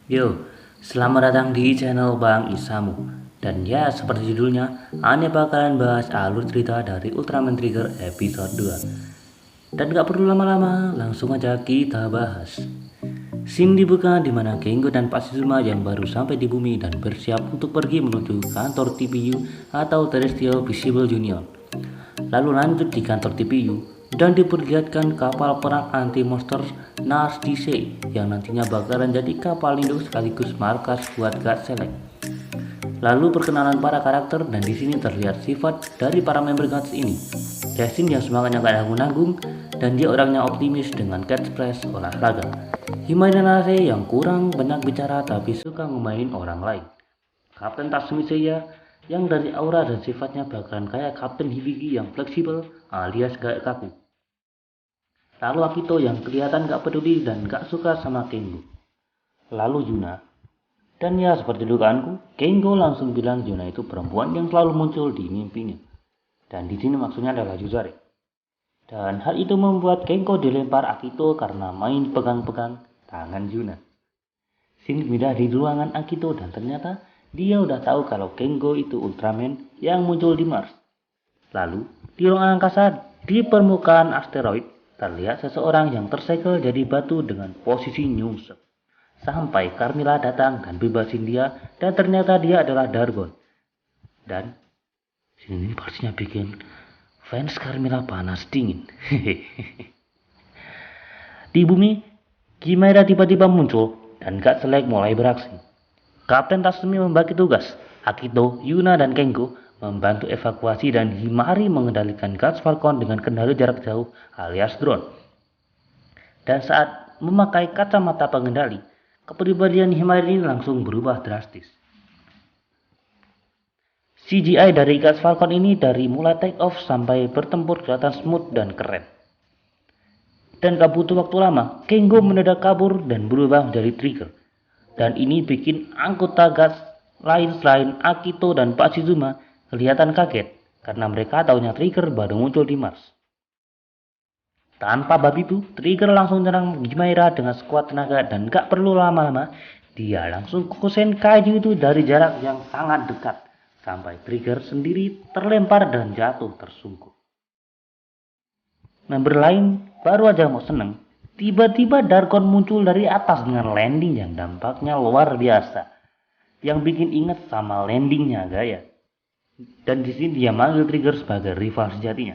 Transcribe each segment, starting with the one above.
Yo, selamat datang di channel Bang Isamu. Dan ya, seperti judulnya, Ane bakalan bahas alur cerita dari Ultraman Trigger episode 2. Dan gak perlu lama-lama, langsung aja kita bahas. Scene dibuka di mana Kengo dan Pak Shizuma yang baru sampai di bumi dan bersiap untuk pergi menuju kantor TPU atau Terrestrial Visible Union. Lalu lanjut di kantor TPU dan diperlihatkan kapal perang anti monster Nars DC yang nantinya bakalan jadi kapal induk sekaligus markas buat God Select. Lalu perkenalan para karakter dan di sini terlihat sifat dari para member Gods ini. Justin yang semangatnya gak nanggung-nanggung dan dia orangnya optimis dengan catchphrase olahraga. Himai dan Arase yang kurang banyak bicara tapi suka ngemainin orang lain. Kapten Tatsumi Seiya yang dari aura dan sifatnya bakalan kayak Kapten Hibiki yang fleksibel alias gak kaku. Lalu Akito yang kelihatan gak peduli dan gak suka sama Kengo. Lalu Yuna. Dan ya seperti dugaanku, Kengo langsung bilang Yuna itu perempuan yang selalu muncul di mimpinya. Dan di sini maksudnya adalah Yuzare. Dan hal itu membuat Kengo dilempar Akito karena main pegang-pegang tangan Yuna. Shin pindah di ruangan Akito dan ternyata dia udah tahu kalau Kengo itu Ultraman yang muncul di Mars. Lalu di ruang angkasa di permukaan asteroid terlihat seseorang yang tersegel jadi batu dengan posisi nyungsep. Sampai Carmilla datang dan bebasin dia dan ternyata dia adalah Dargon. Dan sini pastinya bikin fans Carmilla panas dingin. Di bumi, Chimera tiba-tiba muncul dan God Select mulai beraksi. Kapten Tatsumi membagi tugas. Akito, Yuna, dan Kengo membantu evakuasi dan Himari mengendalikan Guards Falcon dengan kendali jarak jauh alias drone. Dan saat memakai kacamata pengendali, kepribadian Himari ini langsung berubah drastis. CGI dari Guards Falcon ini dari mulai take off sampai bertempur kelihatan smooth dan keren. Dan gak butuh waktu lama, Kengo mendadak kabur dan berubah menjadi Trigger. Dan ini bikin anggota Guards lain selain Akito dan Pak Shizuma kelihatan kaget karena mereka taunya Trigger baru muncul di Mars. Tanpa bab itu, Trigger langsung menyerang Chimera dengan sekuat tenaga dan gak perlu lama-lama, dia langsung kukusen kayu itu dari jarak yang sangat dekat sampai Trigger sendiri terlempar dan jatuh tersungkur. Member lain baru aja mau seneng, tiba-tiba Dargon muncul dari atas dengan landing yang dampaknya luar biasa, yang bikin inget sama landingnya Gaya. Dan di sini dia manggil Trigger sebagai rival sejatinya.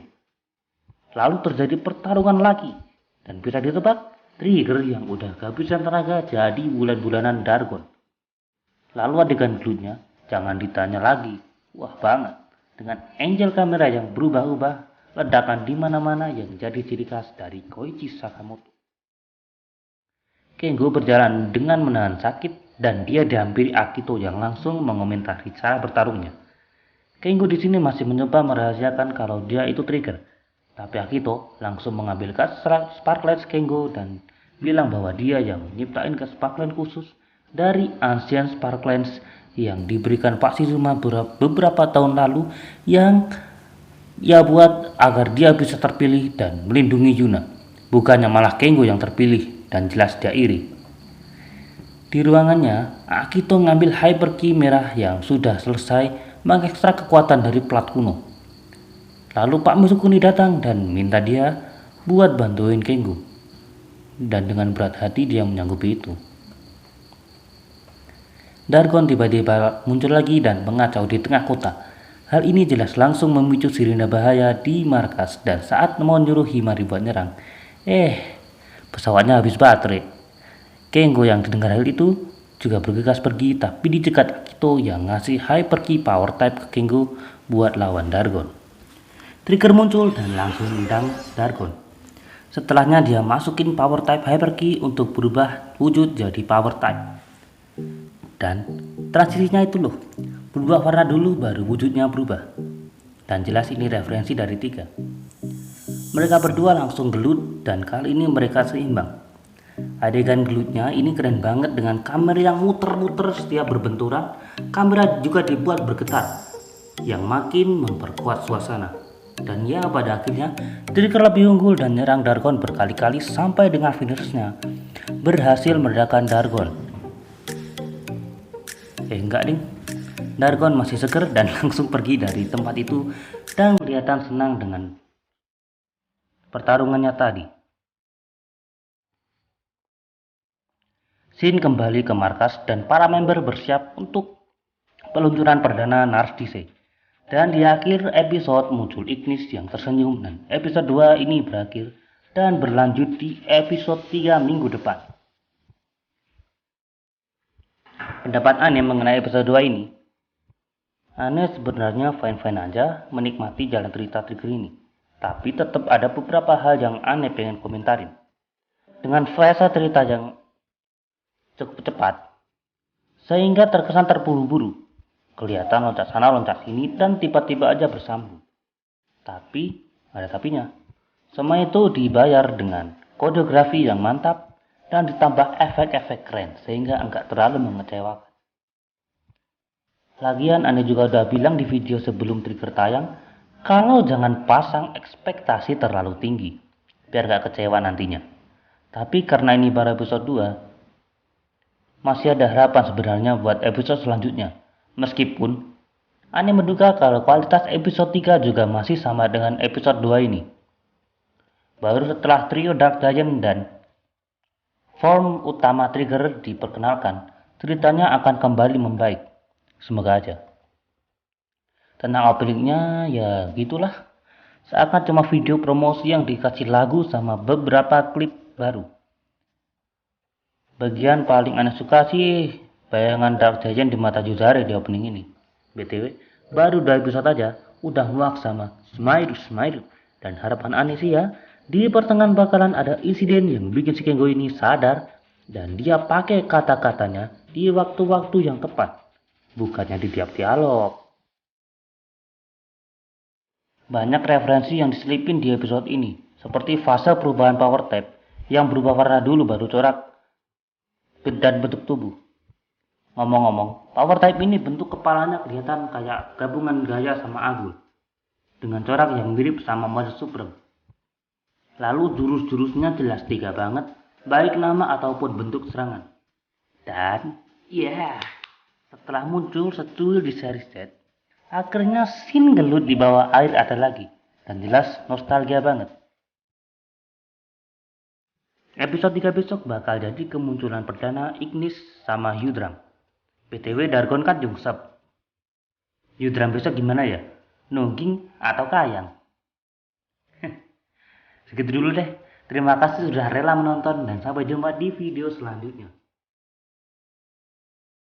Lalu terjadi pertarungan lagi dan bisa ditebak Trigger yang udah kehabisan tenaga jadi bulan-bulanan Dargon. Lalu adegan glutnya jangan ditanya lagi, wah banget dengan angel kamera yang berubah-ubah, ledakan di mana-mana yang jadi ciri khas dari Koichi Sakamoto. Kengo berjalan dengan menahan sakit dan dia dihampiri Akito yang langsung mengomentari cara bertarungnya. Kengo di sini masih mencoba merahasiakan kalau dia itu Trigger, tapi Akito langsung mengambil gas Sparklet Kengo dan bilang bahwa dia yang nyiptain gas Sparklet khusus dari Ancient Sparklets yang diberikan Pak Shizuma beberapa tahun lalu yang ia buat agar dia bisa terpilih dan melindungi Yuna. Bukannya malah Kengo yang terpilih dan jelas dia iri. Di ruangannya, Akito ngambil Hyper Key merah yang sudah selesai mengekstrak kekuatan dari plat kuno. Lalu Pak Misukuni datang dan minta dia buat bantuin Kengo. Dan dengan berat hati dia menyanggupi itu. Dargon tiba-tiba muncul lagi dan mengacau di tengah kota. Hal ini jelas langsung memicu sirine bahaya di markas dan saat mau nyuruh Himari buat nyerang. Pesawatnya habis baterai. Kengo yang didengar hal itu juga bergegas pergi tapi dicegat Akito yang ngasih Hyper Key Power Type ke Kengo buat lawan Dargon. Trigger muncul dan langsung nendang Dargon. Setelahnya dia masukin Power Type Hyper Key untuk berubah wujud jadi Power Type. Dan transisinya itu loh, berubah warna dulu baru wujudnya berubah. Dan jelas ini referensi dari 3. Mereka berdua langsung gelut dan kali ini mereka seimbang. Adegan gelutnya ini keren banget dengan kamera yang muter-muter setiap berbenturan. Kamera juga dibuat bergetar yang makin memperkuat suasana. Dan ya pada akhirnya Trigger lebih unggul dan nyerang Dargon berkali-kali sampai dengan finishnya berhasil meledakkan Dargon. Enggak ding. Dargon masih seger dan langsung pergi dari tempat itu dan kelihatan senang dengan pertarungannya tadi. Shin kembali ke markas dan para member bersiap untuk peluncuran perdana Narcisse. Dan di akhir episode muncul Ignis yang tersenyum dan episode 2 ini berakhir dan berlanjut di episode 3 minggu depan. Pendapat Ane mengenai episode 2 ini? Ane sebenarnya fine-fine aja menikmati jalan cerita Trigger ini. Tapi tetap ada beberapa hal yang Ane pengen komentarin. Dengan frasa cerita yang cukup cepat, sehingga terkesan terburu-buru. Kelihatan loncat sana loncat sini dan tiba-tiba aja bersambung. Tapi, ada tapinya. Semua itu dibayar dengan koreografi yang mantap dan ditambah efek-efek keren sehingga enggak terlalu mengecewakan. Lagian Ane juga udah bilang di video sebelum Trigger tayang, kalau jangan pasang ekspektasi terlalu tinggi, biar gak kecewa nantinya. Tapi karena ini baru episode 2, masih ada harapan sebenarnya buat episode selanjutnya. Meskipun Ane menduga kalau kualitas episode 3 juga masih sama dengan episode 2 ini. Baru setelah trio Dark Giant dan form utama Trigger diperkenalkan, ceritanya akan kembali membaik. Semoga aja. Tentang openingnya ya gitulah. Seakan cuma video promosi yang dikasih lagu sama beberapa klip baru. Bagian paling Ane suka sih bayangan Dark Giant di mata Yuzare di opening ini. BTW, baru 2 episode aja udah muak sama Smile. Dan harapan Ane sih ya, di pertengahan bakalan ada insiden yang bikin si Kengo ini sadar dan dia pakai kata-katanya di waktu-waktu yang tepat, bukannya di tiap dialog. Banyak referensi yang diselipin di episode ini, seperti fase perubahan power type yang berubah warna dulu baru corak dan bentuk tubuh. Ngomong-ngomong, power type ini bentuk kepalanya kelihatan kayak gabungan Gaia sama Agul, dengan corak yang mirip sama Monster Supreme. Lalu jurus-jurusnya jelas 3 banget, baik nama ataupun bentuk serangan. Dan, setelah muncul secuil di seri set, akhirnya scene gelut di bawah air ada lagi, dan jelas nostalgia banget. Episode 3 besok bakal jadi kemunculan perdana Ignis sama Yudram. BTW Dargon kan jungsep. Yudram besok gimana ya? Nungging atau kayang? Segitu dulu deh. Terima kasih sudah rela menonton dan sampai jumpa di video selanjutnya.